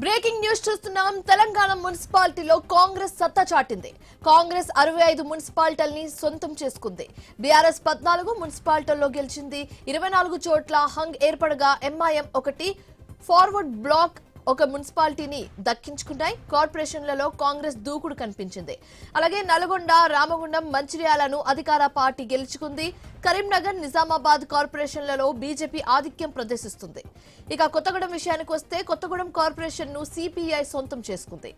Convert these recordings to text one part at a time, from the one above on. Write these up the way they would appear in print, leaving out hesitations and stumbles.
Breaking news చూస్తున్నాం. తెలంగాణ మున్సిపాలిటీలో కాంగ్రెస్ సత్తా చాటింది. కాంగ్రెస్ 65 మున్సిపాలిటీల్ని సొంతం చేసుకుంది. బీఆర్ఎస్ 14 మున్సిపాలిటీల్లో గెలిచింది. 24 చోట్ల హంగ్ ఏర్పడగా ఎంఐఎం ఒకటి ఫార్వర్డ్ బ్లాక్ ఒక మున్సిపాలిటీని దక్కించుకున్నాయి. కార్పొరేషన్లలో కాంగ్రెస్ దూకుడు కనిపించింది. అలాగే నల్గొండ, రామగుండం, మంచిర్యాలను అధికార పార్టీ గెలుచుకుంది. కరీంనగర్, నిజామాబాద్ కార్పొరేషన్లలో బీజేపీ ఆధిక్యం ప్రదర్శిస్తుంది. ఇక కొత్తగూడెం విషయానికి వస్తే కొత్తగూడెం కార్పొరేషన్ ను సిపిఐ సొంతం చేసుకుంది.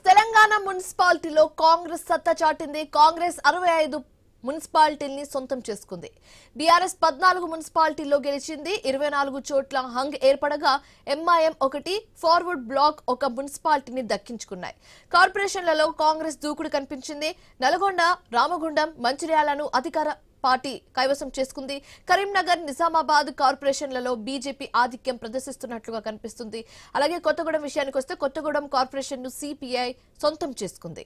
తెలంగాణ మున్సిపాలిటీలో కాంగ్రెస్ సత్తా చాటింది. కాంగ్రెస్ 65 మున్సిపాలిటీల్ని సొంతం చేసుకుంది. బీఆర్ఎస్ 14 మున్సిపాలిటీల్లో గెలిచింది. 24 చోట్ల హంగ్ ఏర్పడగా ఎంఐఎం ఒకటి ఫార్వర్డ్ బ్లాక్ ఒక మున్సిపాలిటీని దక్కించుకున్నాయి. కార్పొరేషన్లలో కాంగ్రెస్ దూకుడు కనిపించింది. నల్గొండ, రామగుండం, మంచిర్యాలను అధికార పార్టీ కైవసం చేసుకుంది. కరీంనగర్, నిజామాబాద్ కార్పొరేషన్లలో బీజేపీ ఆధిక్యం ప్రదర్శిస్తున్నట్లుగా కనిపిస్తుంది. అలాగే కొత్తగూడెం విషయానికి వస్తే కొత్తగూడెం కార్పొరేషన్ ను సిపిఐ సొంతం చేసుకుంది.